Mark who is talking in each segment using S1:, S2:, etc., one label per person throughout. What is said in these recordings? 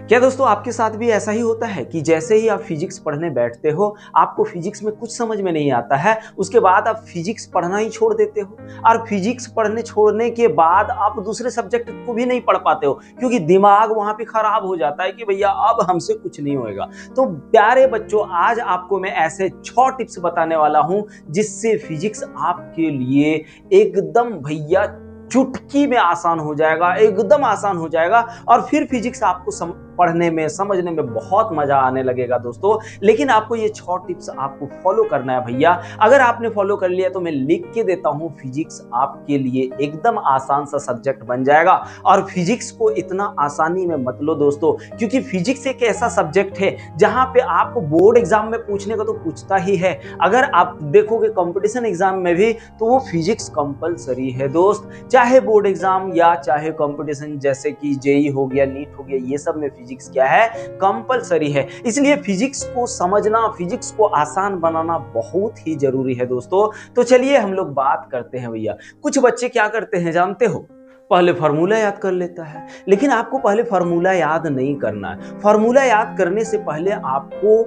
S1: क्या दोस्तों आपके साथ भी ऐसा ही होता है कि जैसे ही आप फिजिक्स पढ़ने बैठते हो आपको फिजिक्स में कुछ समझ में नहीं आता है, उसके बाद आप फिजिक्स पढ़ना ही छोड़ देते हो और फिजिक्स पढ़ने छोड़ने के बाद आप दूसरे सब्जेक्ट को भी नहीं पढ़ पाते हो क्योंकि दिमाग वहां पे खराब हो जाता है कि भैया अब हमसे कुछ नहीं होएगा। तो प्यारे बच्चों, आज आपको मैं ऐसे 6 टिप्स बताने वाला हूं जिससे फिजिक्स आपके लिए एकदम भैया चुटकी में आसान हो जाएगा, एकदम आसान हो जाएगा और फिर फिजिक्स आपको पढ़ने में समझने में बहुत मजा आने लगेगा दोस्तों। लेकिन आपको ये 6 टिप्स आपको फॉलो करना है भैया। अगर आपने फॉलो कर लिया तो मैं लिख के देता हूं, फिजिक्स आपके लिए एकदम आसान सा सब्जेक्ट बन जाएगा। और फिजिक्स को इतना आसानी में मत लो दोस्तों, क्योंकि फिजिक्स एक ऐसा सब्जेक्ट है जहां पे आपको बोर्ड एग्जाम में पूछने का तो पूछता ही है। अगर आप देखोगे कंपटीशन एग्जाम में भी तो वो फिजिक्स कंपलसरी है दोस्त, चाहे बोर्ड एग्जाम या चाहे कंपटीशन जैसे कि जेई हो गया, नीट हो गया, ये सब में फिजिक्स क्या है, कंपलसरी है। इसलिए फिजिक्स को समझना, फिजिक्स को आसान बनाना बहुत ही जरूरी है दोस्तों। तो चलिए हम लोग बात करते हैं भैया। कुछ बच्चे क्या करते हैं जानते हो, पहले फार्मूला याद कर लेता है, लेकिन आपको पहले फार्मूला याद नहीं करना है। फार्मूला याद करने से पहले आपको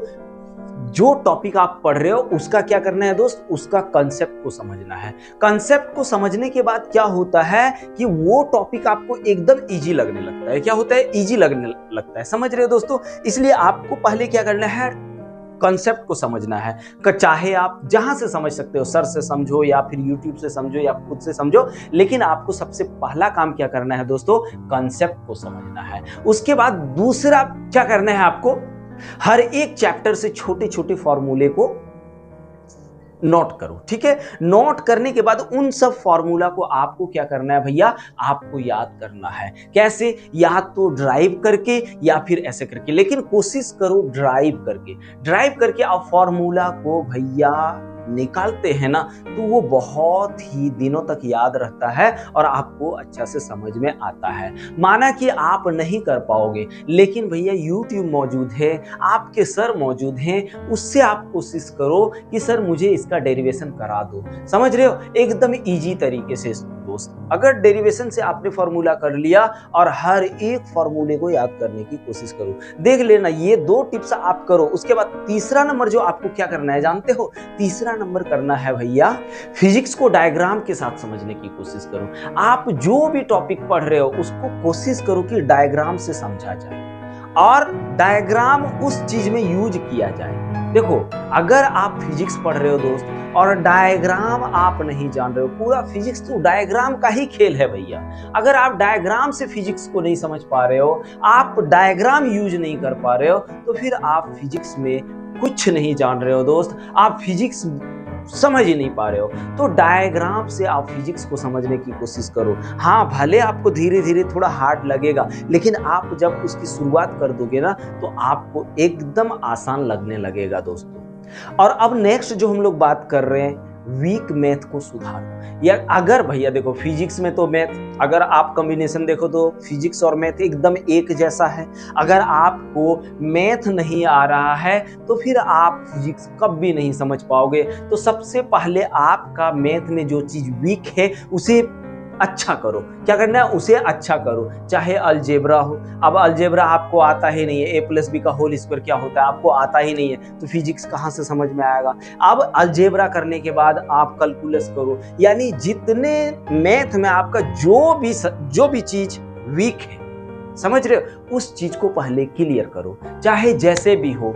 S1: जो टॉपिक आप पढ़ रहे हो उसका क्या करना है दोस्त, उसका कंसेप्ट को समझना है। कंसेप्ट को समझने के बाद क्या होता है कि वो टॉपिक आपको एकदम इजी लगने लगता है। क्या होता है, इजी लगने लगता है, समझ रहे हो दोस्तों। इसलिए आपको पहले क्या करना है, कंसेप्ट को समझना है। चाहे आप जहां से समझ सकते हो, सर से समझो या फिर यूट्यूब से समझो या खुद से समझो, लेकिन आपको सबसे पहला काम क्या करना है दोस्तों, कंसेप्ट को समझना है। उसके बाद दूसरा क्या करना है, आपको हर एक चैप्टर से छोटे छोटे फॉर्मूले को नोट करो। ठीक है, नोट करने के बाद उन सब फॉर्मूला को आपको क्या करना है भैया, आपको याद करना है। कैसे, या तो ड्राइव करके या फिर ऐसे करके, लेकिन कोशिश करो ड्राइव करके। ड्राइव करके आप फॉर्मूला को भैया निकालते हैं ना तो वो बहुत ही दिनों तक याद रहता है और आपको अच्छा से समझ में आता है। माना कि आप नहीं कर पाओगे, लेकिन भैया YouTube मौजूद है, आपके सर मौजूद हैं, उससे आप कोशिश करो कि सर मुझे इसका डेरिवेशन करा दो। समझ रहे हो, एकदम इजी तरीके से दोस्त। अगर डेरिवेशन से आपने फॉर्मूला कर लिया और हर एक फॉर्मूले को याद करने की कोशिश करो, देख लेना ये 2 टिप्स आप करो। उसके बाद तीसरा नंबर जो आपको क्या करना है जानते हो, तीसरा नंबर करना है भैया, फिजिक्स को डायग्राम के साथ समझने की कोशिश करो। आप जो भी टॉपिक पढ़ रहे हो उसको कोशिश करो कि डायग्राम से समझा जाए और डायग्राम उस चीज में यूज किया जाए। देखो, अगर आप फिजिक्स पढ़ रहे हो दोस्त और डायग्राम आप नहीं जान रहे हो, पूरा फिजिक्स तो डायग्राम का ही खेल है भैया। अगर आप डायग्राम से फिजिक्स को नहीं समझ पा रहे हो, आप डायग्राम यूज नहीं कर पा रहे हो, तो फिर आप फिजिक्स में कुछ नहीं जान रहे हो दोस्त, आप फिजिक्स समझ ही नहीं पा रहे हो। तो डायग्राम से आप फिजिक्स को समझने की कोशिश करो। हाँ, भले आपको धीरे धीरे थोड़ा हार्ड लगेगा, लेकिन आप जब उसकी शुरुआत कर दोगे ना तो आपको एकदम आसान लगने लगेगा दोस्तों। और अब नेक्स्ट जो हम लोग बात कर रहे हैं, वीक मैथ को सुधारो। या अगर भैया देखो, फिजिक्स में तो मैथ, अगर आप कॉम्बिनेशन देखो तो फिजिक्स और मैथ एकदम एक जैसा है। अगर आपको मैथ नहीं आ रहा है तो फिर आप फिजिक्स कभी नहीं समझ पाओगे। तो सबसे पहले आपका मैथ में जो चीज वीक है उसे अच्छा करो। क्या करना है, उसे अच्छा करो। चाहे अलजेब्रा हो, अब अलजेब्रा आपको आता ही नहीं है, a+b का होल स्क्वायर क्या होता है आपको आता ही नहीं है, तो फिजिक्स कहाँ से समझ में आएगा। अब अलजेब्रा करने के बाद आप कैलकुलस करो। यानी जितने मैथ में आपका जो भी चीज वीक है, समझ रहे हो, उस चीज को पहले क्लियर करो। चाहे जैसे भी हो,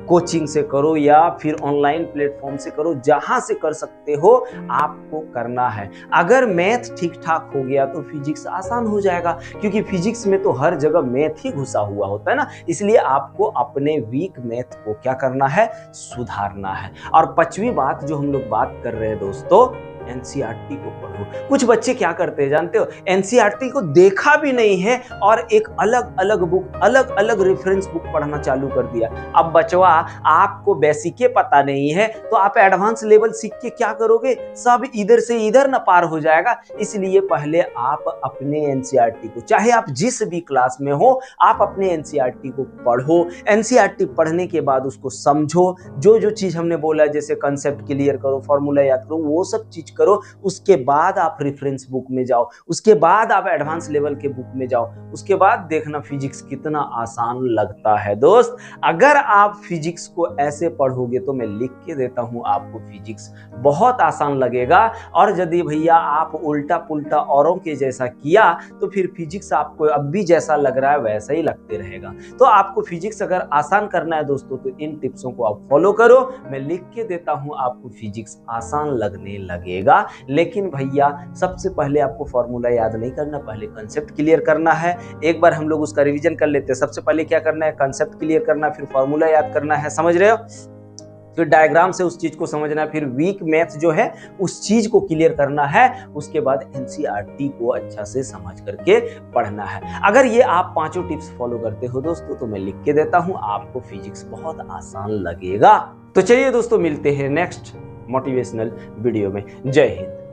S1: कोचिंग से करो या फिर ऑनलाइन प्लेटफॉर्म से करो, जहां से कर सकते हो आपको करना है। अगर मैथ ठीक ठाक हो गया तो फिजिक्स आसान हो जाएगा, क्योंकि फिजिक्स में तो हर जगह मैथ ही घुसा हुआ होता है ना। इसलिए आपको अपने वीक मैथ को क्या करना है, सुधारना है। और 5वीं बात जो हम लोग बात कर रहे हैं दोस्तों, एनसीईआरटी को पढ़ो। कुछ बच्चे क्या करते हैं जानते हो, एनसीईआरटी को देखा भी नहीं है और एक अलग अलग बुक, अलग अलग रेफरेंस बुक पढ़ना चालू कर दिया। अब बचवा, आपको बेसिक पता नहीं है तो आप एडवांस लेवल सीख के क्या करोगे, सब इधर से इधर न पार हो जाएगा। इसलिए पहले आप अपने एनसीईआरटी को, चाहे आप जिस भी क्लास में हो, आप अपने एनसीईआरटी को पढ़ो। एनसीईआरटी पढ़ने के बाद उसको समझो, जो जो चीज हमने बोला, जैसे कंसेप्ट क्लियर करो, फॉर्मूला याद करो, वो सब चीज करो, उसके बाद आप रेफरेंस बुक में जाओ, उसके बाद आप एडवांस लेवल के बुक में जाओ, उसके बाद देखना फिजिक्स कितना आसान लगता है। दोस्त अगर आप फिजिक्स को ऐसे पढ़ोगे तो मैं लिख के देता हूं आपको फिजिक्स बहुत आसान लगेगा। और यदि भैया आप उल्टा पुल्टा औरों के जैसा किया तो फिर फिजिक्स आपको अब भी जैसा लग रहा है वैसा ही लगते रहेगा। तो आपको फिजिक्स अगर आसान करना है दोस्तों तो इन टिप्सों को आप फॉलो करो, मैं लिख के देता हूं आपको फिजिक्स आसान लगने लगेगा। लेकिन भैया सबसे पहले आपको फॉर्मूला याद नहीं करना, पहले कंसेप्ट क्लियर करना है। एक बार हम लोग उसका रिवीजन कर लेते हैं। सबसे पहले क्या करना है, कंसेप्ट क्लियर करना, फिर फॉर्मूला याद करना है, समझ रहे हो, फिर डायग्राम से उस चीज को समझना है, फिर वीक मैथ जो है उस चीज को क्लियर करना है, उसके बाद एनसीईआरटी को अच्छा से समझ करके पढ़ना है। अगर ये आप पांचों टिप्स फॉलो करते हो दोस्तों तो मैं लिख के देता हूं आपको फिजिक्स बहुत आसान लगेगा। तो चलिए दोस्तों मिलते हैं नेक्स्ट मोटिवेशनल वीडियो में। जय हिंद।